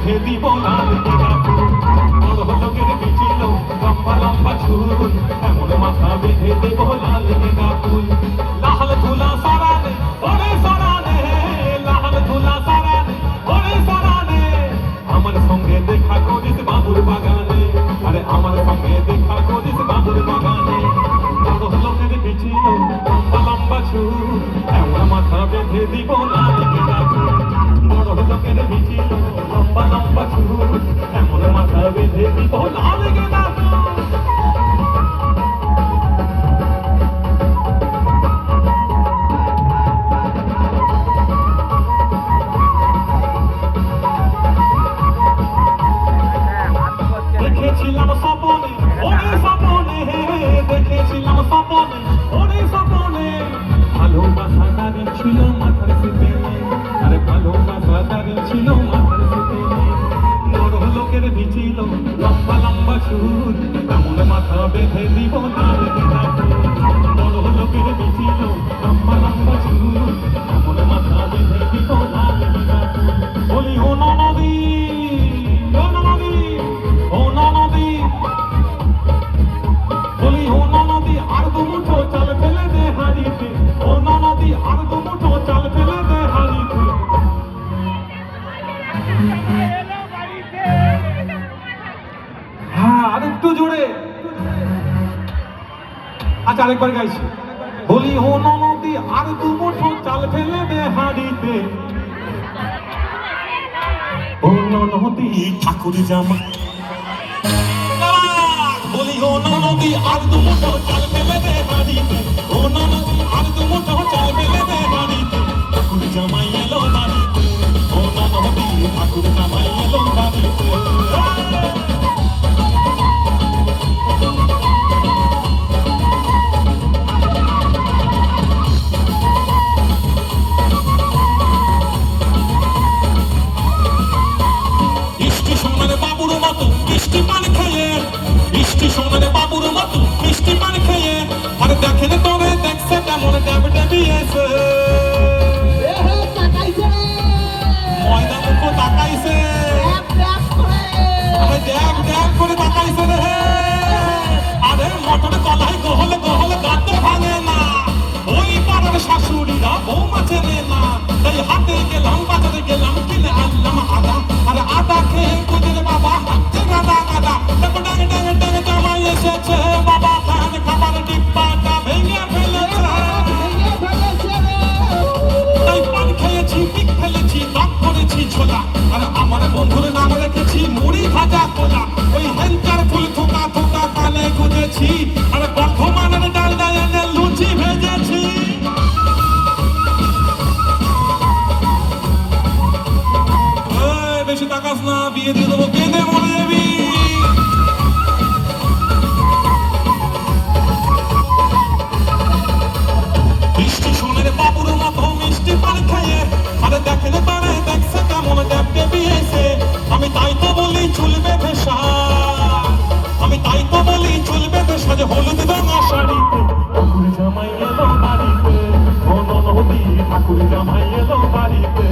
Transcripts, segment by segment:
বেঁধে দিব লাল গেঁদা ফুল। বড় লোকের বিচিল লম্বা লম্বা চুল, এমন মাথা বেঁধে দেব লাল গেঁদা ফুল। লাল ধুলা সারানে ওরে সারানে, লাল ধুলা সারানে ওরে সারানে, আমার সঙ্গে দেখা করিস বাবুর বাগানে, আরে আমার সঙ্গে দেখা করিস বাবুর বাগানে। বড় লোকের বিচিল লম্বা লম্বা চুল, এমন মাথা বেঁধে দিব লাল গেঁদা ফুল। বড় লোকের বিচিল লম্বা লম্বা চুল, এমন মাথা বেঁধে দিব লাল গেঁদা ফুল। দেখেছিলাম স্বপনে ওরে স্বপনে, দেখেছিলাম স্বপনে ওরে স্বপনে, ভালোবাসা দাঁড়িয়ে ছিল মাথার সিটে, আরে ভালোবাসা দাঁড়িয়ে ছিল মাথার সিটে। বড় লোকের বিচিল লম্বা লম্বা চুল, এমন মাথা বেঁধে দিব লাল গেঁদা ফুল। বড় লোকের বিচিল লম্বা লম্বা চুল, এমন মাথা বেঁধে দিব লাল গেঁদা ফুল। বলি ও ননদী, ও ননদী, ও ননদী, বলি ও ননদী আর দু মুঠো চাল ফেলে দে হাড়িতে, ও ননদী আর দু মুঠো চাল ফেলে দে হাড়িতে। হ্যাঁ আরেকটু জোরে, আচ্ছা আরেকবার গাইছি। বলি ও ননদী আর দু মুঠো চাল ফেলে দে হাড়িতে, ও ননদী ঠাকুর জামা। বলি ও ননদী আর দু মুঠো চাল ফেলে দে হাড়িতে, ও ননদী আর দু মুঠো চাল ফেলে দে হাড়িতে, ঠাকুর জামাই এলো বাড়িতে, ও ননদী ঠাকুর জামাই এলো বাড়িতে। বাবুর মতো মিষ্টি পান খেয়ে, মিষ্টি সোনার বাবুর মতো মিষ্টি পান খেয়ে, আর দেখেন তোরে দেখছে কেমন ড্যাব ডেবিয়েছে, ময়দা মুখো তাকাইছে, আরে ড্যাব ড্যাব করে তাকাইছে রে। আরে মটর কলাই গোহলে গোহলে গাতে ভাঙে না, ওই পাড়ার শাশুড়িরা বৌমা চেনে না, তাই হাতে গেলাম বাজারে গেলাম কিনে আনলাম আদা, আরে আদা খেয়ে কুদির বাবা হাতে গাদা গাদা, দেখো ডাঙে ডাঙে ডাঙে জামাই এসেছে বাবা, খান খাবার ডিব্বাটা ভেঙে ফেলেছে, তাই পান খেয়েছি পিক ফেলেছি দাঁত করেছি ছোলা, আর আমার বন্ধুর নাম রেখেছি মুড়ি ভাজা কোলা, ওই হেঞ্চার ফুল থোকা থোকা কানে গুঁজেছি, আর বর্ধমানের ডালডা এনে লুচি ভেজেছি। বেশি তাকাস না, বিয়ে দিয়ে দেবো কেঁদে মরে যাবি। মিষ্টি সোনের বাবুর মতো মিষ্টি পান খেয়ে, আরে দেখেন তারে দেখছে কেমন ড্যাব ডেবিয়েছে, আমি তাই তো বলি চুল বেঁধে সাজ, আমি তাই তো বলি চুল বেঁধে সাজে হলুদ রঙা শাড়িতে, ঠাকুর জামাই এলো বাড়িতে, ও ননদী ঠাকুর জামাই এলো বাড়িতে।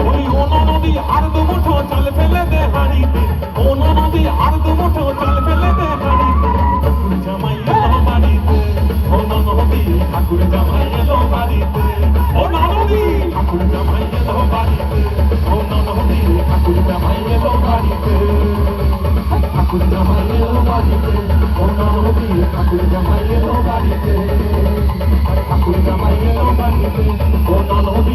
বলি ও ননদী আর দু মুঠো চাল ফেলে দে হাড়িতে, ও ননদী আর দু মুঠো চাল ফেলে দে হাড়িতে, ঠাকুর জামাই এলো বাড়িতে, ও ননদী ঠাকুর জামাই এলো বাড়িতে, ও ননদী ঠাকুর জামাই এলো বাড়িতে, ও ননদী ঠাকুর জামাই এলো বাড়িতে, ঠাকুর জামাই এলো বাড়িতে, ও ননদী ঠাকুর জামাই এলো বাড়িতে, ঠাকুর জামাই এলো বাড়িতে, ও ননদী